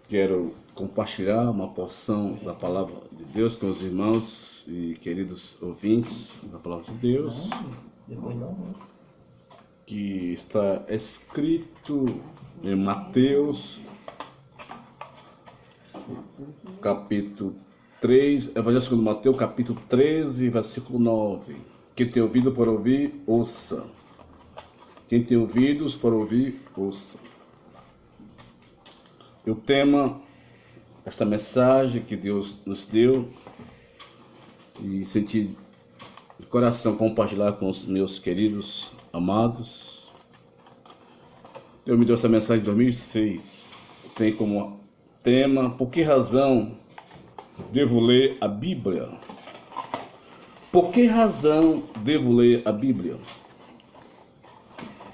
Quero compartilhar uma porção da palavra de Deus com os irmãos e queridos ouvintes da palavra de Deus, que está escrito em Mateus, capítulo 3, Evangelho segundo Mateus, capítulo 13, versículo 9. Quem tem ouvido para ouvir, ouça. Quem tem ouvidos para ouvir, ouça. E o tema, esta mensagem que Deus nos deu, e senti de coração compartilhar com os meus queridos amados. Deus me deu essa mensagem em 2006. Tem como tema: por que razão devo ler a Bíblia? Por que razão devo ler a Bíblia?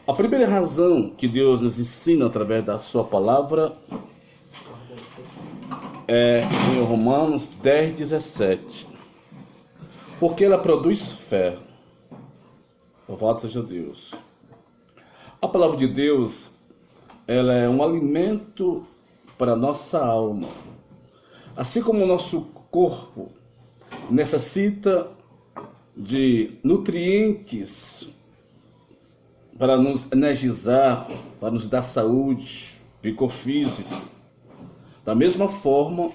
A primeira razão que Deus nos ensina através da sua palavra é em Romanos 10:17. Porque ela produz fé. Louvado seja Deus. A palavra de Deus, ela é um alimento para a nossa alma. Assim como o nosso corpo necessita de nutrientes para nos energizar, para nos dar saúde, vigor físico. Da mesma forma,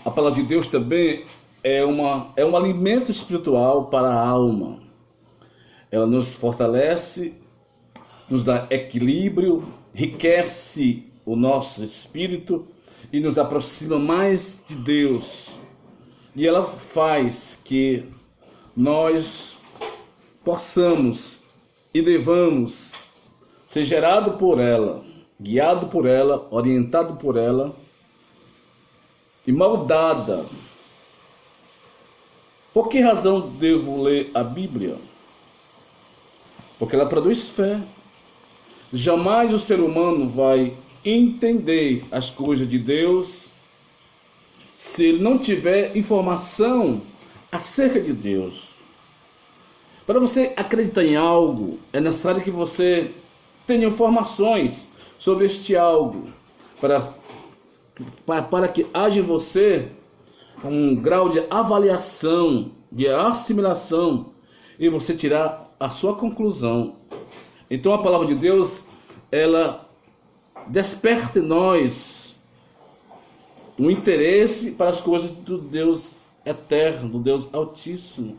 a palavra de Deus também é um alimento espiritual para a alma. Ela nos fortalece, nos dá equilíbrio, enriquece o nosso espírito e nos aproxima mais de Deus. E ela faz que nós possamos e devamos ser gerado por ela, guiado por ela, orientado por ela e moldada. Por que razão devo ler a Bíblia? Porque ela produz fé. Jamais o ser humano vai entender as coisas de Deus se ele não tiver informação acerca de Deus. Para você acreditar em algo, é necessário que você tenha informações sobre este algo, para que haja em você um grau de avaliação, de assimilação, e você tirar a sua conclusão. Então a palavra de Deus, ela desperta em nós um interesse para as coisas do Deus eterno, do Deus altíssimo.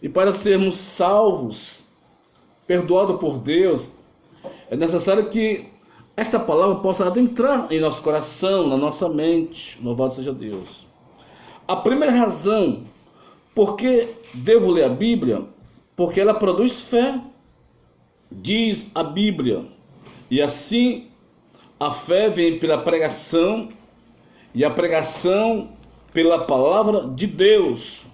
E para sermos salvos, perdoados por Deus, é necessário que esta palavra possa adentrar em nosso coração, na nossa mente. Louvado seja Deus. A primeira razão por que devo ler a Bíblia, porque ela produz fé, diz a Bíblia. E assim, a fé vem pela pregação, e a pregação pela palavra de Deus.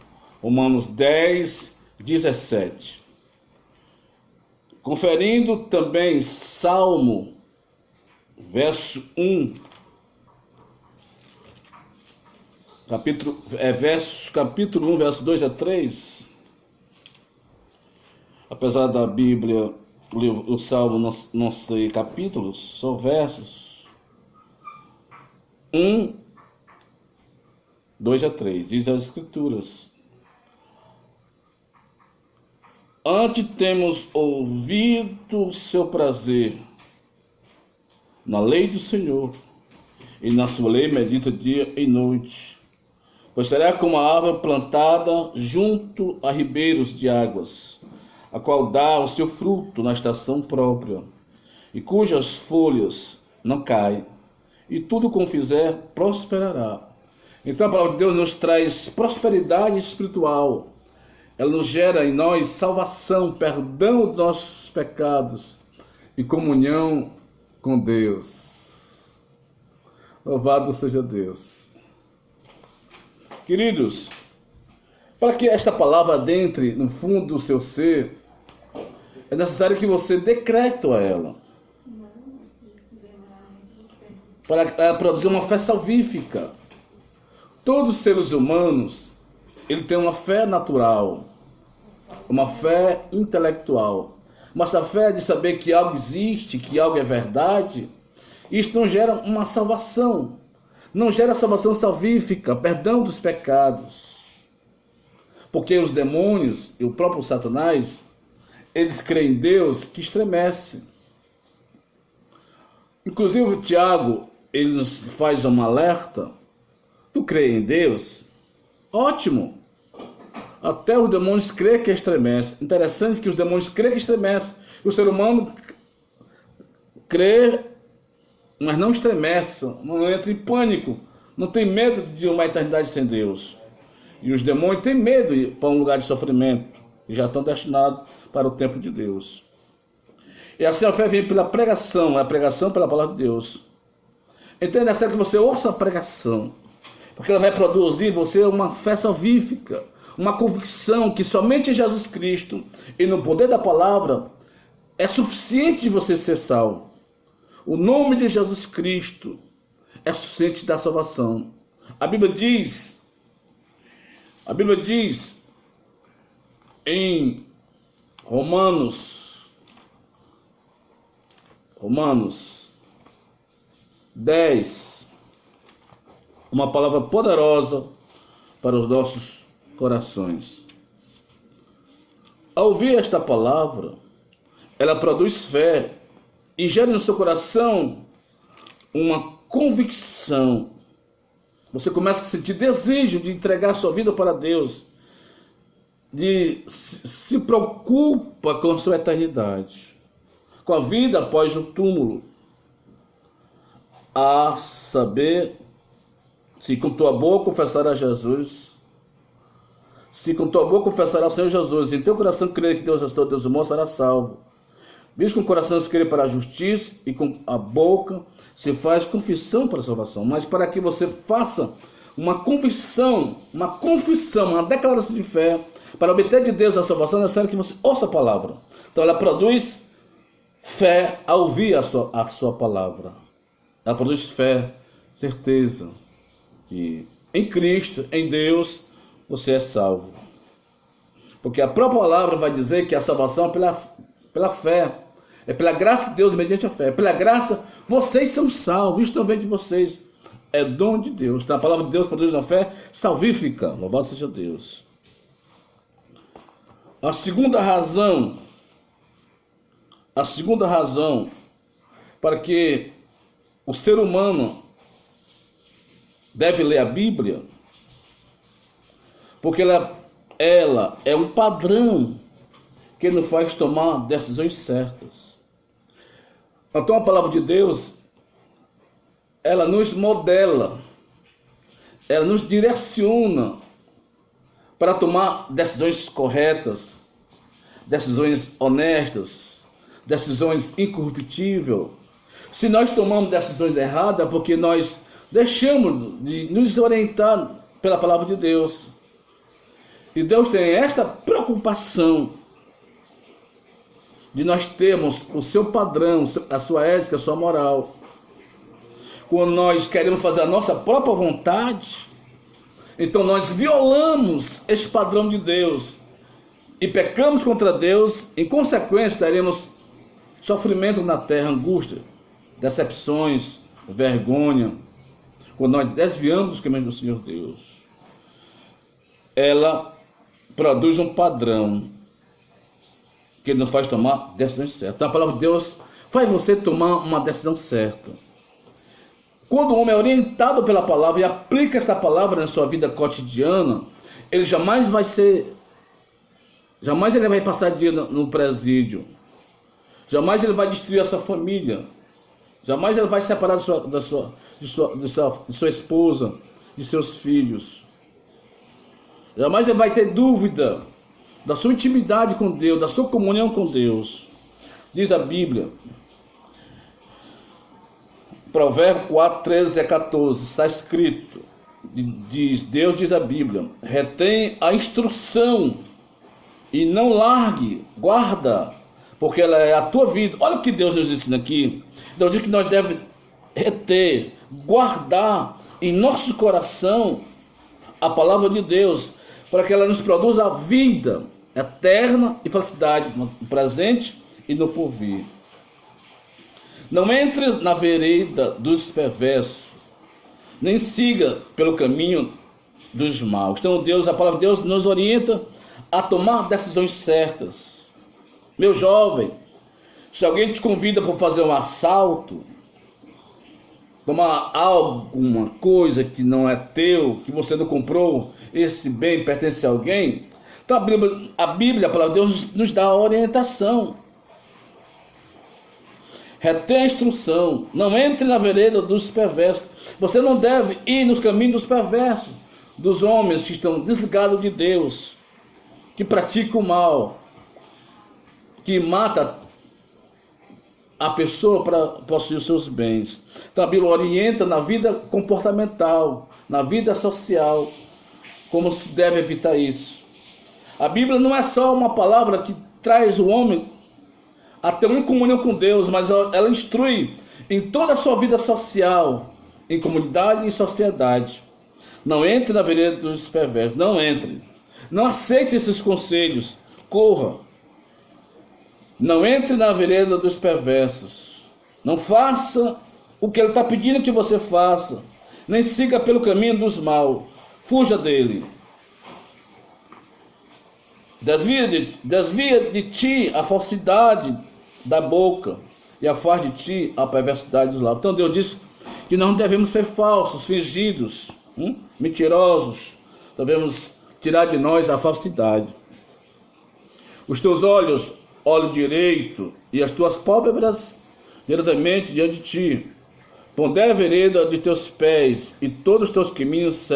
Romanos 10:17. Conferindo também Salmo, verso 1, capítulo 1, verso 2 a 3. Apesar da Bíblia, o Salmo não ser capítulos, são versos. 1, 2 a 3. Diz as Escrituras: antes temos ouvido seu prazer na lei do Senhor, e na sua lei medita dia e noite. Pois será como a árvore plantada junto a ribeiros de águas, a qual dá o seu fruto na estação própria, e cujas folhas não caem, e tudo como fizer prosperará. Então a palavra de Deus nos traz prosperidade espiritual. Ela nos gera em nós salvação, perdão dos nossos pecados e comunhão com Deus. Louvado seja Deus. Queridos, para que esta palavra adentre no fundo do seu ser, é necessário que você dê crédito a ela, para ela produzir uma fé salvífica. Todos os seres humanos, ele tem uma fé natural, uma fé intelectual, mas a fé de saber que algo existe, que algo é verdade, Isto não gera uma salvação. Não gera salvação salvífica, perdão dos pecados. Porque os demônios e o próprio Satanás, eles creem em Deus que estremece. Inclusive o Tiago, ele nos faz um alerta. Tu crê em Deus? Ótimo. Até os demônios creem que estremece. Interessante que os demônios creem que estremece. E o ser humano crê, mas não estremece, não entra em pânico, não tem medo de uma eternidade sem Deus. E os demônios têm medo de ir para um lugar de sofrimento e já estão destinados para o tempo de Deus. E assim a fé vem pela pregação, a pregação pela palavra de Deus. Então é necessário que você ouça a pregação, porque ela vai produzir em você uma fé salvífica, uma convicção que somente em Jesus Cristo e no poder da palavra é suficiente de você ser salvo. O nome de Jesus Cristo é suficiente da salvação. A Bíblia diz em Romanos 10, uma palavra poderosa para os nossos corações. Ao ouvir esta palavra, ela produz fé e gera no seu coração uma convicção. Você começa a sentir desejo de entregar sua vida para Deus, de se preocupa com a sua eternidade, com a vida após o túmulo. A saber, se com tua boca confessar a Jesus, se com tua boca confessar ao Senhor Jesus, e em teu coração crer que Deus é teu Deus humano, será salvo. Visto com o coração se crer para a justiça e com a boca se faz confissão para a salvação. Mas para que você faça uma confissão, uma declaração de fé, para obter de Deus a salvação, é necessário que você ouça a palavra. Então ela produz fé ao ouvir a sua palavra. Ela produz fé, certeza. E em Cristo, em Deus, você é salvo. Porque a própria palavra vai dizer que a salvação é pela fé. É pela graça de Deus mediante a fé. É pela graça, vocês são salvos. Isto não vem de vocês. É dom de Deus. Então, a palavra de Deus produz uma fé salvífica. Louvado seja Deus. A segunda razão para que o ser humano deve ler a Bíblia, porque ela é um padrão que nos faz tomar decisões certas. Então a palavra de Deus, ela nos modela, ela nos direciona para tomar decisões corretas, decisões honestas, decisões incorruptíveis. Se nós tomamos decisões erradas, é porque nós deixamos de nos orientar pela palavra de Deus. E Deus tem esta preocupação de nós termos o seu padrão, a sua ética, a sua moral. Quando nós queremos fazer a nossa própria vontade, então nós violamos esse padrão de Deus e pecamos contra Deus. Em consequência, teremos sofrimento na terra, angústia, decepções, vergonha, quando nós desviamos dos caminhos do Senhor Deus. Ela produz um padrão que nos faz tomar decisões certas. Então a palavra de Deus faz você tomar uma decisão certa. Quando o homem é orientado pela palavra e aplica esta palavra na sua vida cotidiana, ele jamais ele vai passar dia no presídio, jamais ele vai destruir a sua família, jamais ele vai separar de sua esposa, de seus filhos. Jamais ele vai ter dúvida da sua intimidade com Deus, da sua comunhão com Deus. Diz a Bíblia, Provérbio 4, 13 a 14, está escrito, Deus diz a Bíblia: retém a instrução e não largue, guarda, porque ela é a tua vida. Olha o que Deus nos ensina aqui. Deus diz que nós devemos reter, guardar em nosso coração a palavra de Deus, para que ela nos produza a vida eterna e felicidade no presente e no porvir. Não entre na vereda dos perversos, nem siga pelo caminho dos maus. Então a palavra de Deus nos orienta a tomar decisões certas. Meu jovem, se alguém te convida para fazer um assalto, tomar alguma coisa que não é teu, que você não comprou, esse bem pertence a alguém, então a Bíblia, a palavra de Deus, nos dá a orientação. Retém a instrução, não entre na vereda dos perversos. Você não deve ir nos caminhos dos perversos, dos homens que estão desligados de Deus, que praticam o mal, que mata a pessoa para possuir os seus bens. Então a Bíblia orienta na vida comportamental, na vida social, como se deve evitar isso. A Bíblia não é só uma palavra que traz o homem a ter uma comunhão com Deus, mas ela instrui em toda a sua vida social, em comunidade e sociedade. Não entre na vereda dos perversos, não entre. Não aceite esses conselhos, corra. Não entre na vereda dos perversos. Não faça o que ele está pedindo que você faça. Nem siga pelo caminho dos maus. Fuja dele. Desvia de ti a falsidade da boca e afaste de ti a perversidade dos lábios. Então Deus diz que nós não devemos ser falsos, fingidos, mentirosos. Devemos tirar de nós a falsidade. Os teus olhos, olho direito, e as tuas pálpebras diretamente diante de ti. Pondera a vereda de teus pés, e todos os teus caminhos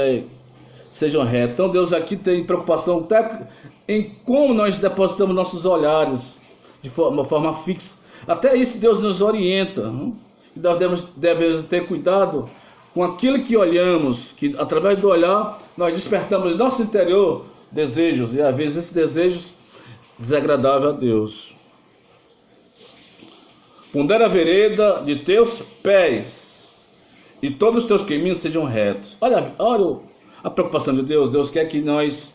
sejam retos. Então Deus aqui tem preocupação até em como nós depositamos nossos olhares de forma fixa. Até isso Deus nos orienta. E nós devemos ter cuidado com aquilo que olhamos, que através do olhar nós despertamos em nosso interior desejos, e às vezes esses desejos desagradáveis a Deus. Pondera a vereda de teus pés, e todos os teus caminhos sejam retos. Olha a preocupação de Deus. Deus quer que nós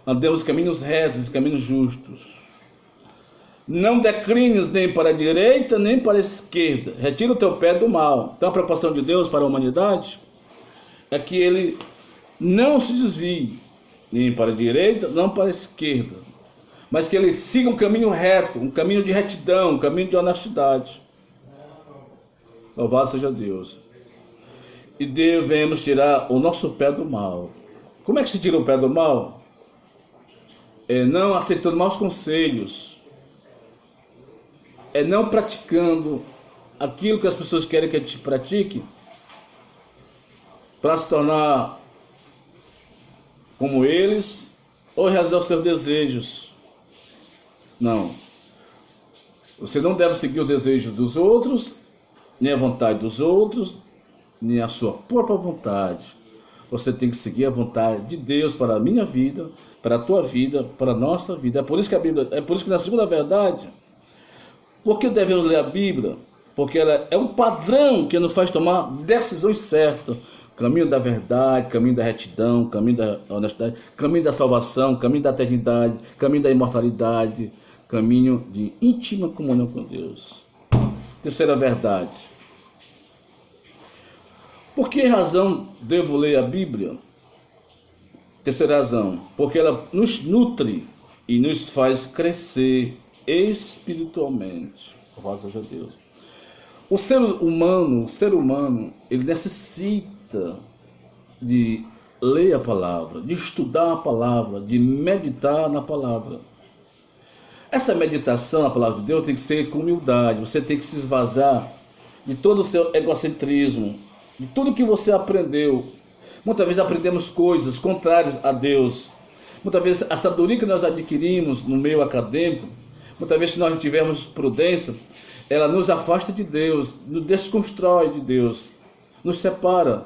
andemos caminhos retos, caminhos justos. Não declines nem para a direita, nem para a esquerda. Retira o teu pé do mal. Então a preocupação de Deus para a humanidade é que ele não se desvie nem para a direita, não para a esquerda, mas que ele siga um caminho reto, um caminho de retidão, um caminho de honestidade. Louvado seja Deus. E devemos tirar o nosso pé do mal. Como é que se tira o pé do mal? É não aceitando maus conselhos, é não praticando aquilo que as pessoas querem que a gente pratique, para se tornar como eles, ou realizar os seus desejos. Não. Você não deve seguir os desejos dos outros, nem a vontade dos outros, nem a sua própria vontade. Você tem que seguir a vontade de Deus para a minha vida, para a tua vida, para a nossa vida. É por isso que a Bíblia, é por isso que na segunda verdade, por que devemos ler a Bíblia? Porque ela é um padrão que nos faz tomar decisões certas. Caminho da verdade, caminho da retidão, caminho da honestidade, caminho da salvação, caminho da eternidade, caminho da imortalidade, caminho de íntima comunhão com Deus. Terceira verdade. Por que razão devo ler a Bíblia? Terceira razão, porque ela nos nutre e nos faz crescer espiritualmente. Louvado seja Deus. O ser humano, ele necessita de ler a palavra, de estudar a palavra, de meditar na palavra. Essa meditação na palavra de Deus tem que ser com humildade. Você tem que se esvaziar de todo o seu egocentrismo, de tudo que você aprendeu. Muitas vezes aprendemos coisas contrárias a Deus. Muitas vezes a sabedoria que nós adquirimos no meio acadêmico, muitas vezes se nós não tivermos prudência, ela nos afasta de Deus, nos desconstrói de Deus, nos separa,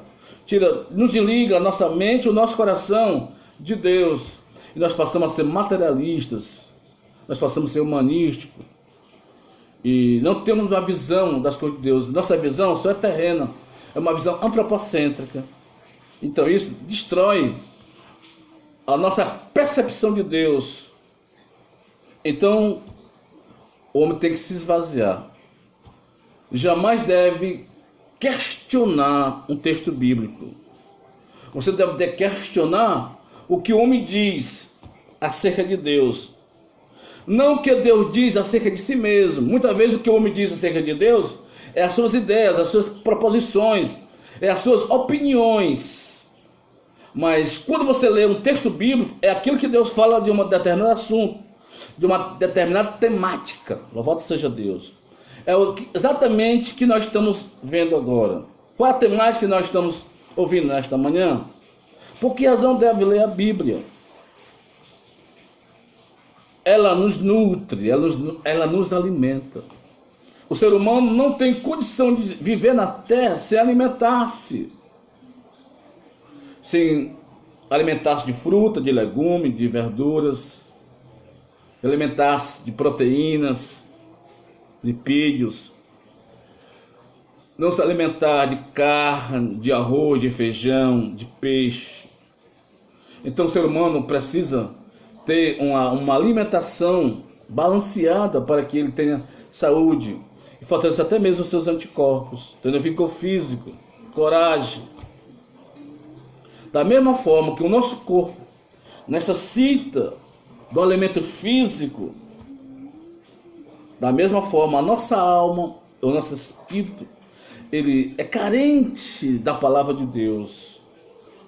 nos desliga a nossa mente, o nosso coração de Deus. E nós passamos a ser materialistas, nós passamos a ser humanísticos. E não temos uma visão das coisas de Deus. Nossa visão só é terrena, é uma visão antropocêntrica. Então isso destrói a nossa percepção de Deus. Então o homem tem que se esvaziar. jamais deve questionar um texto bíblico. Você deve questionar o que o homem diz acerca de Deus. Não o que Deus diz acerca de si mesmo. Muitas vezes o que o homem diz acerca de Deus é as suas ideias, as suas proposições, é as suas opiniões. Mas quando você lê um texto bíblico, é aquilo que Deus fala de um determinado assunto, de uma determinada temática. Louvado seja Deus. É exatamente o que nós estamos vendo agora. Qual a temática que nós estamos ouvindo nesta manhã? Por que razão deve ler a Bíblia? Ela nos nutre, ela nos alimenta. O ser humano não tem condição de viver na terra sem alimentar-se. Sem alimentar-se de fruta, de legume, de verduras, alimentar-se de proteínas, lipídios, não se alimentar de carne, de arroz, de feijão, de peixe. Então o ser humano precisa ter uma alimentação balanceada para que ele tenha saúde e fortaleça até mesmo os seus anticorpos, tendo vigor físico, coragem. Da mesma forma que o nosso corpo necessita do alimento físico, da mesma forma a nossa alma, o nosso espírito, ele é carente da palavra de Deus,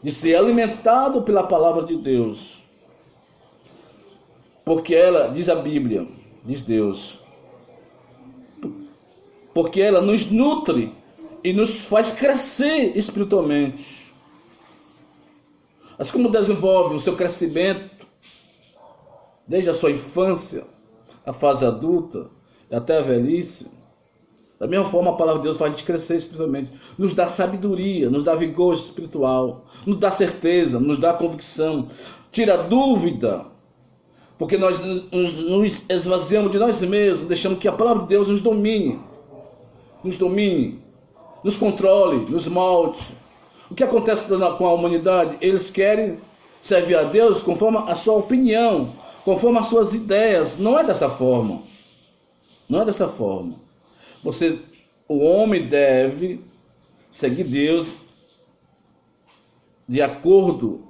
de ser alimentado pela palavra de Deus. Porque ela, diz a Bíblia, diz Deus, porque ela nos nutre e nos faz crescer espiritualmente. Assim como desenvolve o seu crescimento desde a sua infância, a fase adulta e até a velhice, da mesma forma a palavra de Deus faz a gente crescer espiritualmente, nos dá sabedoria, nos dá vigor espiritual, nos dá certeza, nos dá convicção, tira dúvida, porque nós nos esvaziamos de nós mesmos, deixamos que a palavra de Deus nos domine, nos controle, nos molde. O que acontece com a humanidade? Eles querem servir a Deus conforme a sua opinião, conforme as suas ideias. Não é dessa forma. Não é dessa forma. O homem deve seguir Deus de acordo,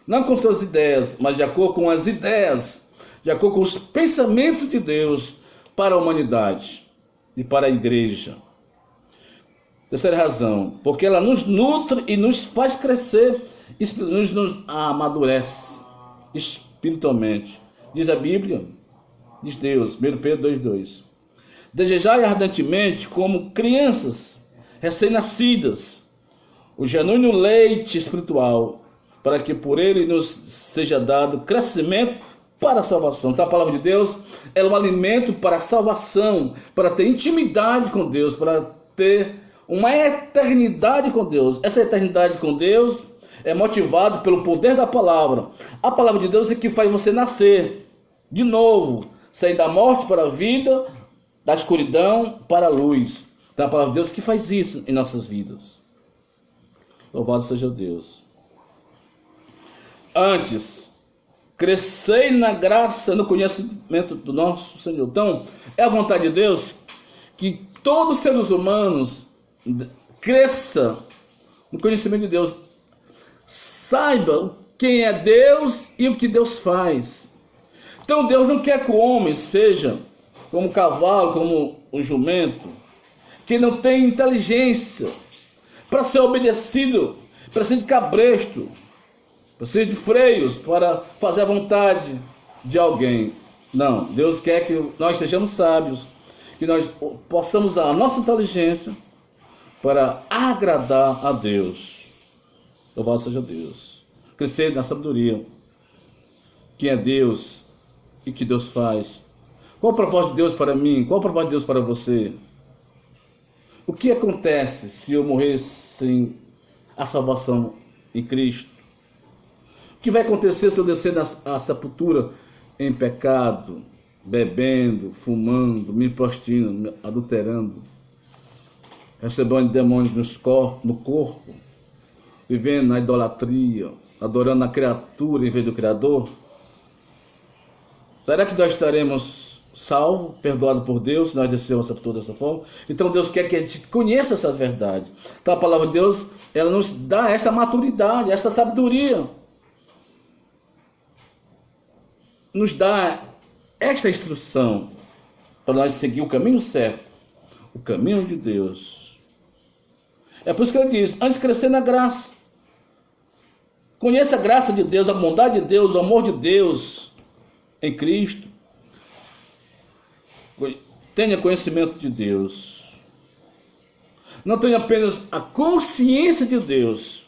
não com suas ideias, mas de acordo com as ideias, de acordo com os pensamentos de Deus para a humanidade e para a igreja. Terceira razão, porque ela nos nutre e nos faz crescer, nos amadurece espiritualmente. Diz a Bíblia, diz Deus, 1 Pedro 2,2. Desejai ardentemente, como crianças recém-nascidas, o genuíno leite espiritual, para que por ele nos seja dado crescimento para a salvação. Então a palavra de Deus é um alimento para a salvação, para ter intimidade com Deus, para ter uma eternidade com Deus. Essa eternidade com Deus é motivada pelo poder da palavra. A palavra de Deus é que faz você nascer de novo, sair da morte para a vida, da escuridão para a luz. Então a palavra de Deus que faz isso em nossas vidas. Louvado seja Deus. Antes, crescei na graça, no conhecimento do nosso Senhor. Então, é a vontade de Deus que todos os seres humanos cresça no conhecimento de Deus. Saiba quem é Deus e o que Deus faz. Então Deus não quer que o homem seja como o cavalo, como o jumento, que não tem inteligência para ser obedecido, para ser de cabresto, para ser de freios, para fazer a vontade de alguém. Não, Deus quer que nós sejamos sábios, que nós possamos usar a nossa inteligência para agradar a Deus. Louvado seja Deus. Crescer na sabedoria. Quem é Deus e que Deus faz. Qual o propósito de Deus para mim? Qual o propósito de Deus para você? O que acontece se eu morrer sem a salvação em Cristo? O que vai acontecer se eu descer na sepultura em pecado, bebendo, fumando, me prostituindo, adulterando, recebendo demônios no corpo, vivendo na idolatria, adorando a criatura em vez do Criador? Será que nós estaremos salvo, perdoado por Deus, nós descemos por toda essa forma. Então Deus quer que a gente conheça essas verdades. Então a palavra de Deus, ela nos dá esta maturidade, esta sabedoria. Nos dá esta instrução para nós seguir o caminho certo, o caminho de Deus. É por isso que ele diz, antes de crescer na graça, conheça a graça de Deus, a bondade de Deus, o amor de Deus em Cristo. Tenha conhecimento de Deus. Não tenha apenas a consciência de Deus.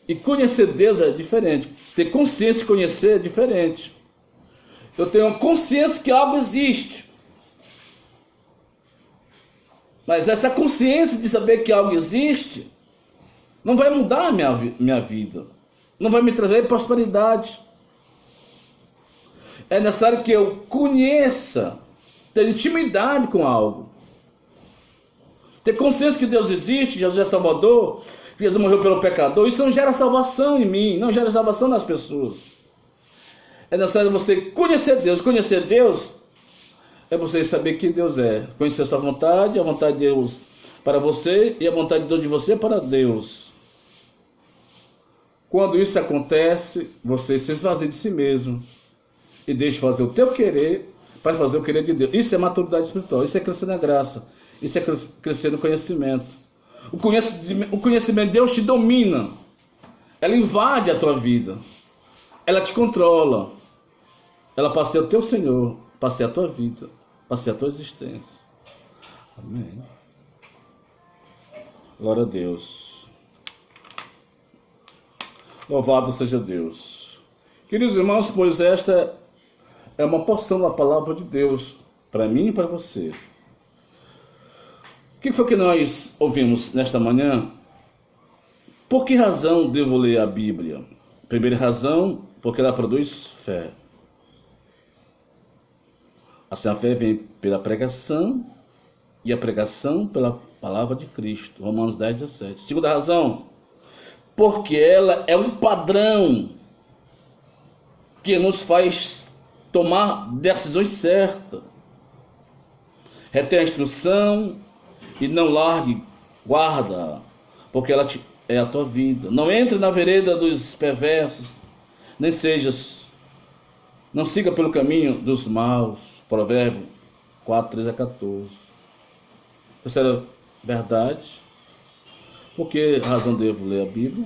E conhecer Deus é diferente. Ter consciência e conhecer é diferente. Eu tenho consciência que algo existe. Mas essa consciência de saber que algo existe não vai mudar a minha vida. Não vai me trazer prosperidade. É necessário que eu conheça, ter intimidade com algo. Ter consciência que Deus existe, Jesus é Salvador, que Jesus morreu pelo pecador. Isso não gera salvação em mim, não gera salvação nas pessoas. É necessário você conhecer Deus. Conhecer Deus é você saber quem Deus é. Conhecer a sua vontade, a vontade de Deus para você e a vontade de Deus de você para Deus. Quando isso acontece, você se esvazia de si mesmo e deixa fazer o teu querer para fazer o querer de Deus. Isso é maturidade espiritual, isso é crescer na graça, isso é crescer no conhecimento. O conhecimento de Deus te domina, ela invade a tua vida, ela te controla, ela passeia o teu Senhor, passeia a tua vida, passeia a tua existência. Amém. Glória a Deus. Louvado seja Deus. Queridos irmãos, pois esta é uma porção da palavra de Deus para mim e para você. O que foi que nós ouvimos nesta manhã? Por que razão devo ler a Bíblia? Primeira razão, porque ela produz fé. Assim a fé vem pela pregação e a pregação pela palavra de Cristo. Romanos 10, 17. Segunda razão, porque ela é um padrão que nos faz tomar decisões certas. Retém a instrução e não largue, guarda, porque ela é a tua vida. Não entre na vereda dos perversos, não siga pelo caminho dos maus. Provérbio 4, 13 a 14. Terceira verdade. Por que razão devo ler a Bíblia?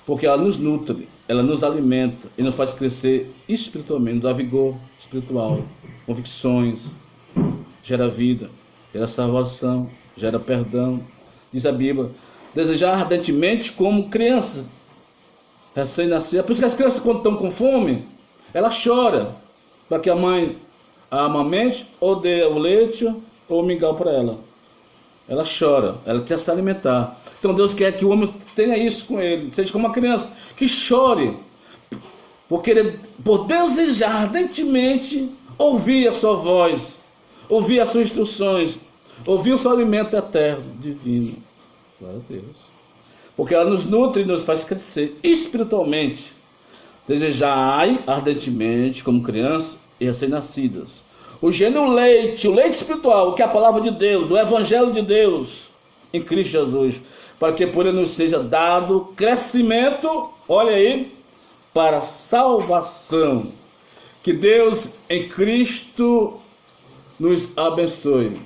Porque ela nos nutre, ela nos alimenta e nos faz crescer espiritualmente, nos dá vigor espiritual, convicções, gera vida, gera salvação, gera perdão. Diz a Bíblia, desejar ardentemente como criança recém-nascida. Por isso que as crianças, quando estão com fome, ela chora para que a mãe a amamente ou dê o leite ou o mingau para ela. Ela chora, ela quer se alimentar. Então Deus quer que o homem tenha isso com ele, seja como uma criança, que chore, por desejar ardentemente ouvir a sua voz, ouvir as suas instruções, ouvir o seu alimento eterno, divino. Glória a Deus. Porque ela nos nutre e nos faz crescer espiritualmente. Desejai ardentemente, como crianças e recém-nascidas, o gênero leite, o leite espiritual, que é a palavra de Deus, o evangelho de Deus em Cristo Jesus, para que por ele nos seja dado crescimento, olha aí, para salvação. Que Deus em Cristo nos abençoe.